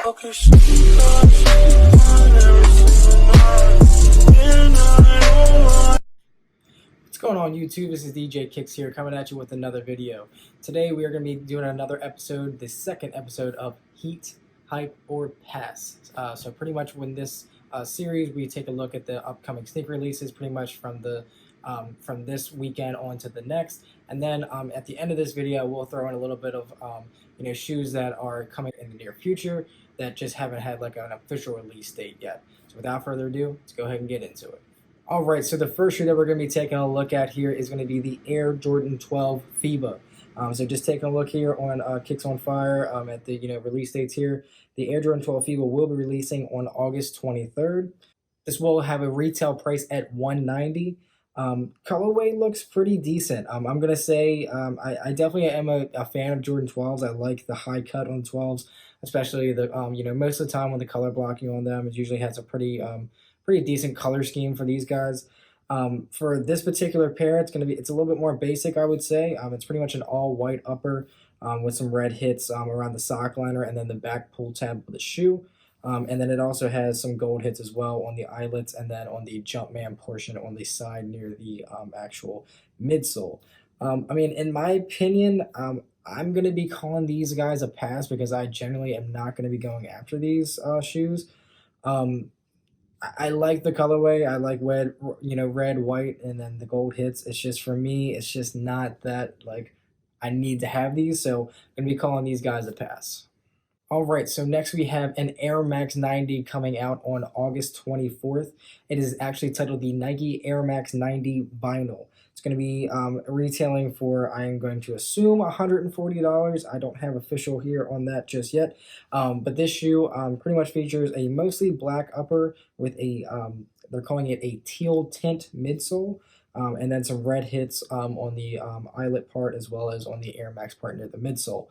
What's going on YouTube? This is DJKICKS here coming at you with another video. Today we are going to be doing another episode, the second episode of Heat, Hype, or Pass. So pretty much when this series we take a look at the upcoming sneaker releases pretty much from this weekend on to the next. And then at the end of this video we'll throw in a little bit of shoes that are coming in the near future that just haven't had like an official release date yet. So without further ado, let's go ahead and get into it. Alright, so the first shoe that we're going to be taking a look at here is going to be the Air Jordan 12 FIBA. So just taking a look here on Kicks on Fire at the release dates here. The Air Jordan 12 FIBA will be releasing on August 23rd. This will have a retail price at $190. Colorway looks pretty decent. I'm going to say I definitely am a fan of Jordan 12s. I like the high cut on 12s, especially the most of the time when the color blocking on them, it usually has a pretty decent color scheme for these guys. For this particular pair, it's a little bit more basic, I would say. It's pretty much an all white upper with some red hits around the sock liner and then the back pull tab of the shoe. And then it also has some gold hits as well on the eyelets and then on the Jumpman portion on the side near the actual midsole. I mean, in my opinion, I'm going to be calling these guys a pass because I generally am not going to be going after these shoes. I like the colorway. I like red, white, and then the gold hits. It's just, for me, it's just not that, like, I need to have these, so I'm going to be calling these guys a pass. Alright, so next we have an Air Max 90 coming out on August 24th. It is actually titled the Nike Air Max 90 Vinyl. It's going to be retailing for, I am going to assume, $140. I don't have official here on that just yet. But this shoe pretty much features a mostly black upper with a, they're calling it a teal tint midsole. And then some red hits on the eyelet part as well as on the Air Max part near the midsole.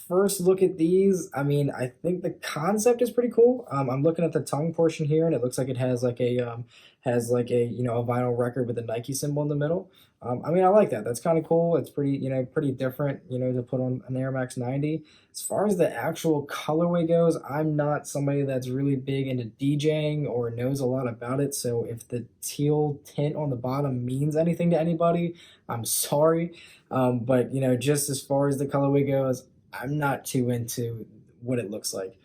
First look at these, I mean, I think the concept is pretty cool. I'm looking at the tongue portion here, and it looks like it has like a a vinyl record with a Nike symbol in the middle. I mean, I like that. That's kind of cool. It's pretty, pretty different, to put on an Air Max 90. As far as the actual colorway goes, I'm not somebody that's really big into DJing or knows a lot about it. So if the teal tint on the bottom means anything to anybody, I'm sorry. But, just as far as the colorway goes, I'm not too into what it looks like.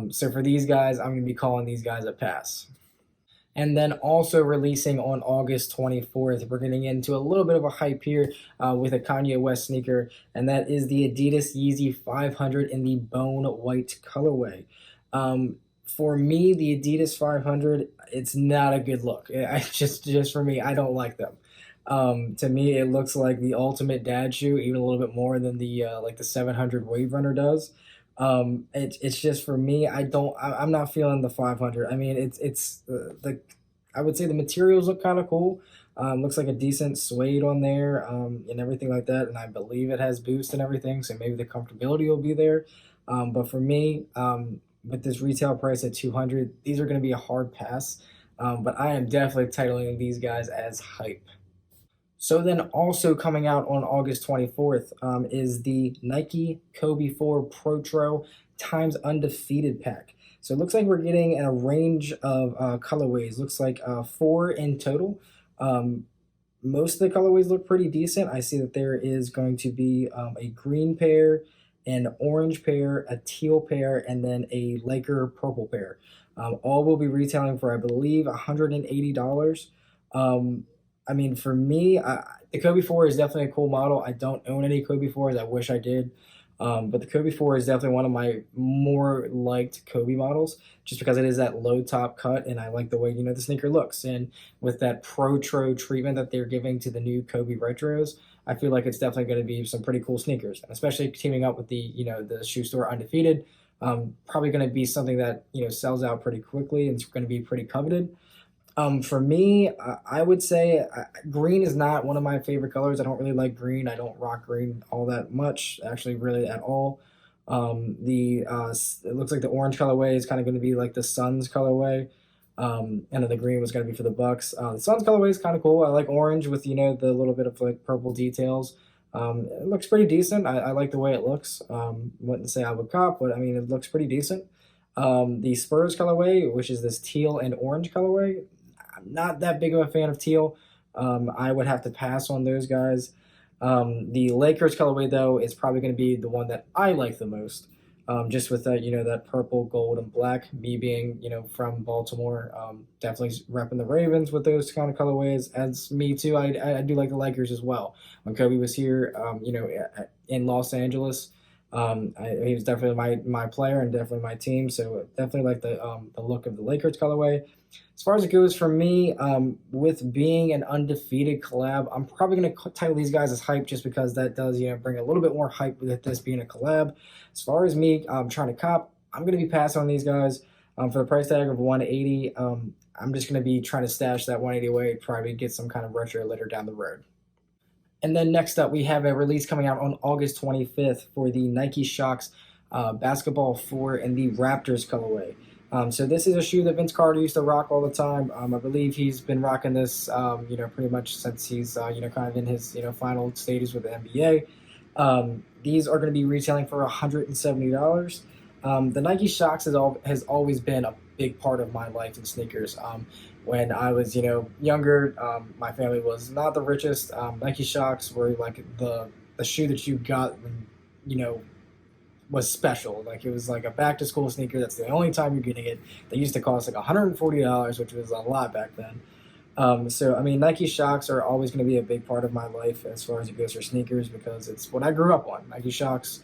So for these guys, I'm going to be calling these guys a pass. And then also releasing on August 24th, we're getting into a little bit of a hype here with a Kanye West sneaker, and that is the ADIDAS Yeezy 500 in the bone white colorway. For me, the ADIDAS 500, it's not a good look. Just for me, I don't like them. To me, it looks like the ultimate dad shoe, even a little bit more than the like the 700 Wave Runner does. It's just, for me, I'm not feeling the 500. I mean, I would say the materials look kind of cool. Looks like a decent suede on there, and everything like that. And I believe it has Boost and everything, so maybe the comfortability will be there. But for me, with this retail price at $200, these are going to be a hard pass. But I am definitely titling these guys as hype. So then also coming out on August 24th is the Nike Kobe 4 Pro Tro Times Undefeated pack. So it looks like we're getting a range of colorways. Looks like 4 in total. Most of the colorways look pretty decent. I see that there is going to be a green pair, an orange pair, a teal pair, and then a Laker purple pair. All will be retailing for, I believe, $180. I mean, for me, the Kobe 4 is definitely a cool model. I don't own any Kobe 4s. I wish I did. But the Kobe 4 is definitely one of my more liked Kobe models just because it is that low top cut, and I like the way, the sneaker looks. And with that Pro Tro treatment that they're giving to the new Kobe Retros, I feel like it's definitely going to be some pretty cool sneakers, and especially teaming up with the, the shoe store Undefeated. Probably going to be something that, sells out pretty quickly and it's going to be pretty coveted. For me, I would say green is not one of my favorite colors. I don't really like green. I don't rock green all that much, actually, really at all. It looks like the orange colorway is kind of going to be like the Suns colorway. And then the green was going to be for the Bucks. The Suns colorway is kind of cool. I like orange with, the little bit of like purple details. It looks pretty decent. I like the way it looks. Wouldn't say I would cop, but I mean, it looks pretty decent. The Spurs colorway, which is this teal and orange colorway, I'm not that big of a fan of teal. I would have to pass on those guys. The Lakers colorway, though, is probably going to be the one that I like the most. Just with that, that purple, gold, and black. Me being, from Baltimore, definitely repping the Ravens with those kind of colorways. As me too, I do like the Lakers as well. When Kobe was here, in Los Angeles, he was definitely my player and definitely my team. So definitely like the look of the Lakers colorway. As far as it goes for me, with being an undefeated collab, I'm probably going to title these guys as hype just because that does, bring a little bit more hype with this being a collab. As far as me trying to cop, I'm going to be passing on these guys for the price tag of 180. I'm just going to be trying to stash that 180 away, probably get some kind of retro later down the road. And then next up, we have a release coming out on August 25th for the Nike Shox Basketball 4 in the Raptors colorway. So this is a shoe that Vince Carter used to rock all the time. I believe he's been rocking this, pretty much since he's, kind of in his, final stages with the NBA. These are going to be retailing for $170. The Nike Shox has always been a big part of my life in sneakers. When I was, younger, my family was not the richest. Nike Shox were like the shoe that you got when, was special. Like it was like a back to school sneaker. That's the only time you're getting it. They used to cost like $140, which was a lot back then. So I mean, Nike Shox are always going to be a big part of my life as far as it goes for sneakers because it's what I grew up on. Nike Shox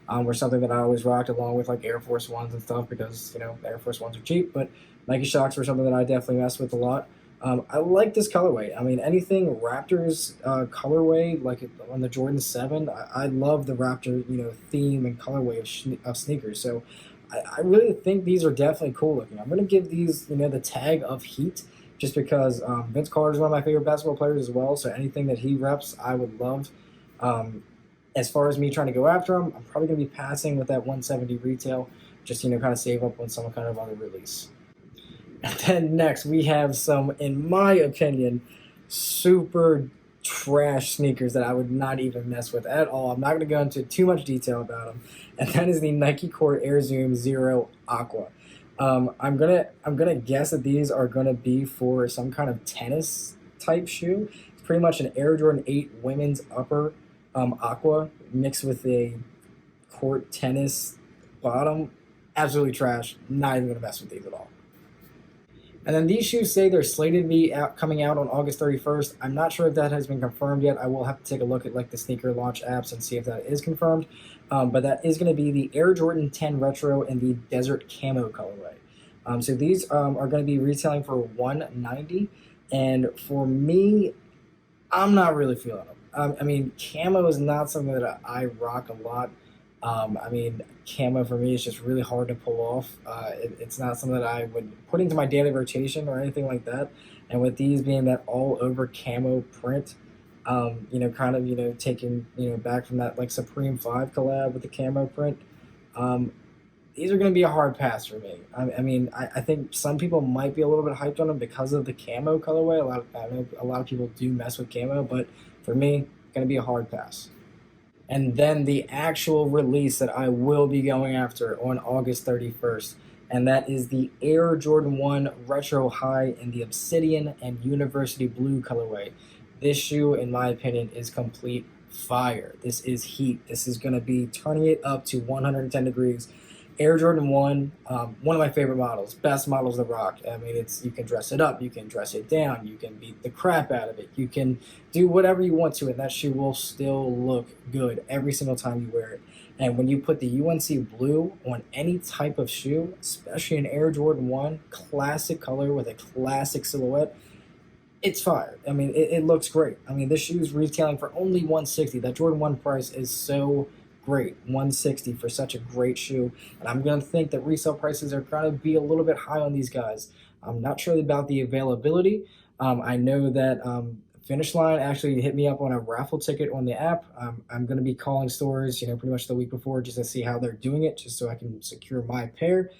were something that I always rocked along with like Air Force Ones and stuff because Air Force Ones are cheap, but Nike Shox were something that I definitely messed with a lot. I like this colorway. I mean, anything Raptors colorway, like on the Jordan 7, I love the Raptor, theme and colorway of sneakers. So I really think these are definitely cool looking. I'm going to give these, the tag of heat just because Vince Carter is one of my favorite basketball players as well. So anything that he reps, I would love. As far as me trying to go after him, I'm probably going to be passing with that 170 retail, just, kind of save up on some kind of other release. And then next, we have some, in my opinion, super trash sneakers that I would not even mess with at all. I'm not going to go into too much detail about them. And that is the Nike Court Air Zoom Zero Aqua. I'm gonna guess that these are gonna be for some kind of tennis type shoe. It's pretty much an Air Jordan 8 women's upper Aqua mixed with a court tennis bottom. Absolutely trash. Not even gonna mess with these at all. And then these shoes say they're slated to be coming out on August 31st. I'm not sure if that has been confirmed yet. I will have to take a look at like the sneaker launch apps and see if that is confirmed. But that is going to be the Air Jordan 10 Retro in the Desert Camo colorway. So these are going to be retailing for $190. And for me, I'm not really feeling them. I mean, camo is not something that I rock a lot. I mean, camo for me is just really hard to pull off. It's not something that I would put into my daily rotation or anything like that. And with these being that all over camo print, kind of, taking, back from that like Supreme 5 collab with the camo print, these are going to be a hard pass for me. I mean, I think some people might be a little bit hyped on them because of the camo colorway. I know a lot of people do mess with camo, but for me, going to be a hard pass. And then the actual release that I will be going after on August 31st, and that is the Air Jordan 1 Retro High in the Obsidian and University Blue colorway. This shoe, in my opinion, is complete fire. This is heat. This is going to be turning it up to 110 degrees. Air Jordan 1, one of my favorite models, best models to rock. I mean, you can dress it up, you can dress it down, you can beat the crap out of it, you can do whatever you want to it, and that shoe will still look good every single time you wear it. And when you put the UNC blue on any type of shoe, especially an Air Jordan 1, classic color with a classic silhouette, it's fire. I mean, it looks great. I mean, this shoe is retailing for only $160. That Jordan 1 price is so great. $160 for such a great shoe. And I'm going to think that resale prices are going to be a little bit high on these guys. I'm not sure about the availability. I know that Finish Line actually hit me up on a raffle ticket on the app. I'm going to be calling stores, pretty much the week before just to see how they're doing it, just so I can secure my pair.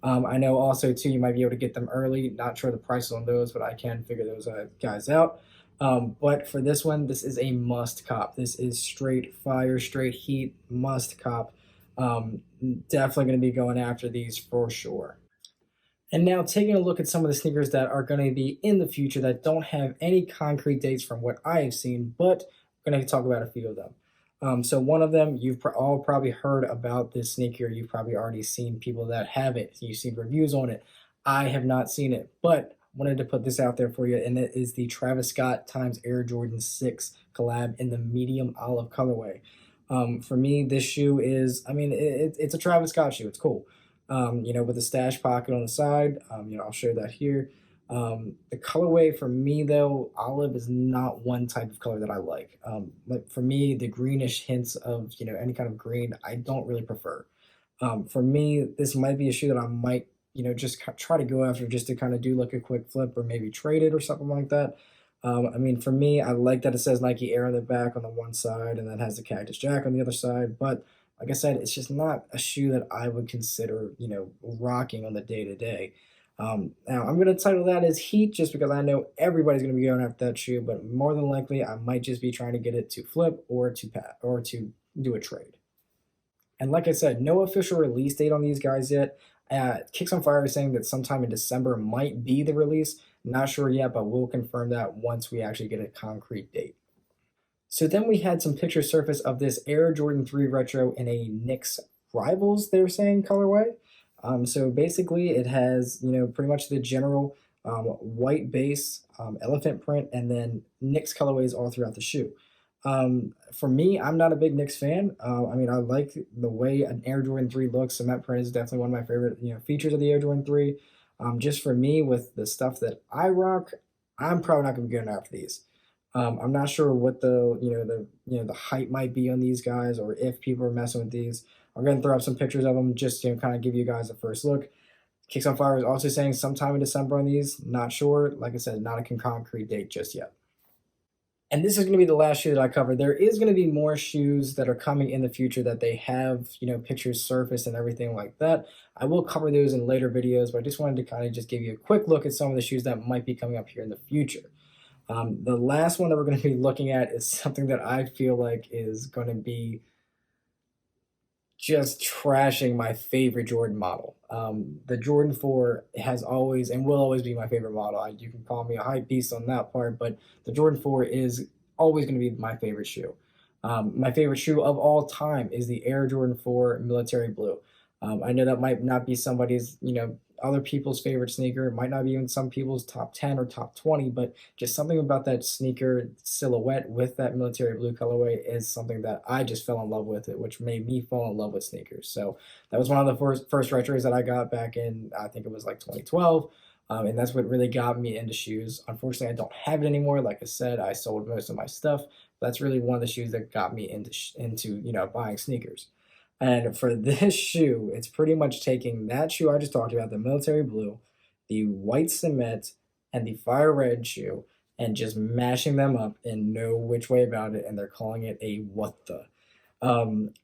I know also, too, you might be able to get them early. Not sure the prices on those, but I can figure those guys out. But for this one, this is a must cop. This is straight fire, straight heat, must cop. Definitely going to be going after these for sure. And now taking a look at some of the sneakers that are going to be in the future that don't have any concrete dates from what I have seen, but I'm going to talk about a few of them. So one of them, you've all probably heard about this sneaker. You've probably already seen people that have it. You've seen reviews on it. I have not seen it, but wanted to put this out there for you, and it is the Travis Scott times Air Jordan 6 collab in the medium olive colorway. For me, this shoe is, I mean, it's a Travis Scott shoe. It's cool. With a stash pocket on the side. I'll show that here. The colorway for me though, olive is not one type of color that I like. Like for me, the greenish hints of any kind of green, I don't really prefer. For me, this might be a shoe that I might just try to go after just to kind of do like a quick flip or maybe trade it or something like that. For me, I like that it says Nike Air on the back on the one side and then has the Cactus Jack on the other side, but like I said, it's just not a shoe that I would consider, rocking on the day to day. Now I'm going to title that as Heat just because I know everybody's going to be going after that shoe, but more than likely I might just be trying to get it to flip or to do a trade. And like I said, no official release date on these guys yet. Kicks on Fire is saying that sometime in December might be the release. Not sure yet, but we'll confirm that once we actually get a concrete date. So then we had some pictures surface of this Air Jordan 3 Retro in a Knicks Rivals, they're saying, colorway. So basically it has, pretty much the general white base, elephant print, and then Knicks colorways all throughout the shoe. For me, I'm not a big Knicks fan. I like the way an Air Jordan 3 looks. Cement print is definitely one of my favorite, features of the Air Jordan 3. Just for me, with the stuff that I rock, I'm probably not going to be going after these. I'm not sure what the hype might be on these guys, or if people are messing with these. I'm going to throw up some pictures of them just to kind of give you guys a first look. Kicks on Fire is also saying sometime in December on these. Not sure. Like I said, not a concrete date just yet. And this is going to be the last shoe that I cover. There is going to be more shoes that are coming in the future that they have, pictures surfaced and everything like that. I will cover those in later videos, but I just wanted to kind of just give you a quick look at some of the shoes that might be coming up here in the future. The last one that we're going to be looking at is something that I feel like is going to be just trashing my favorite Jordan model. The Jordan 4 has always and will always be my favorite model. You can call me a hype beast on that part, but the Jordan 4 is always going to be my favorite shoe. My favorite shoe of all time is the Air Jordan 4 Military Blue. I know that might not be somebody's, other people's favorite sneaker. It might not be even some people's top 10 or top 20, but just something about that sneaker silhouette with that military blue colorway is something that I just fell in love with it, which made me fall in love with sneakers. So that was one of the first retros that I got back in, I think it was like 2012. And that's what really got me into shoes. Unfortunately, I don't have it anymore. Like I said, I sold most of my stuff. That's really one of the shoes that got me into buying sneakers. And for this shoe, it's pretty much taking that shoe I just talked about, the military blue, the white cement, and the fire red shoe, and just mashing them up in no which way about it, and they're calling it a what the.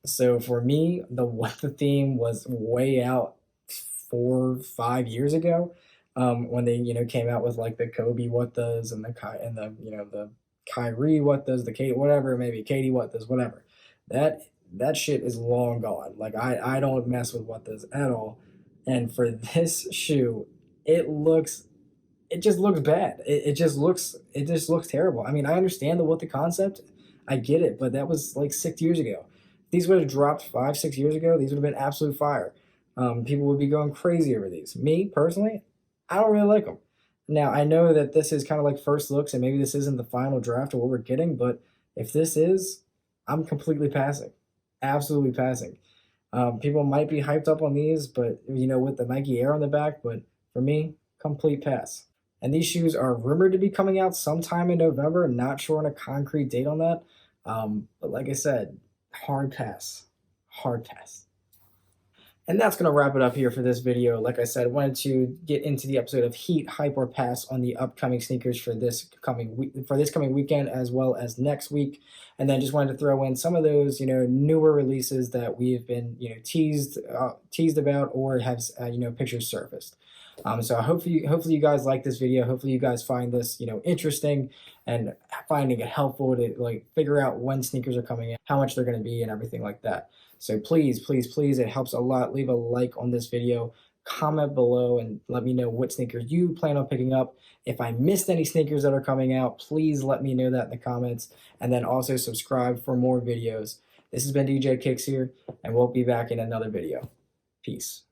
So for me, the what the theme was way out 4-5 years ago, when they came out with like the Kobe what does and the Kyrie what does, the Kate whatever, maybe Katie what does, whatever. That shit is long gone. Like I don't mess with what does at all. And for this shoe, it just looks bad. It just looks terrible. I mean, I understand the concept. I get it, but that was like 6 years ago. If these would have dropped 5-6 years ago, these would have been absolute fire. People would be going crazy over these. Me, personally, I don't really like them. Now, I know that this is kind of like first looks, and maybe this isn't the final draft of what we're getting, but if this is, I'm completely passing. Absolutely passing. People might be hyped up on these, but with the Nike Air on the back, but for me, complete pass. And these shoes are rumored to be coming out sometime in November. Not sure on a concrete date on that. But like I said, hard pass. Hard pass. And that's going to wrap it up here for this video. Like I said, I wanted to get into the episode of Heat, Hype, or Pass on the upcoming sneakers for this coming weekend, as well as next week. And then just wanted to throw in some of those, newer releases that we've been, teased about, or have, pictures surfaced. So hopefully you guys like this video. Hopefully you guys find this, interesting and finding it helpful to like figure out when sneakers are coming in, how much they're going to be, and everything like that. So please, it helps a lot. Leave a like on this video, comment below, and let me know what sneakers you plan on picking up. If I missed any sneakers that are coming out, please let me know that in the comments. And then also subscribe for more videos. This has been DJ Kicks here, and we'll be back in another video. Peace.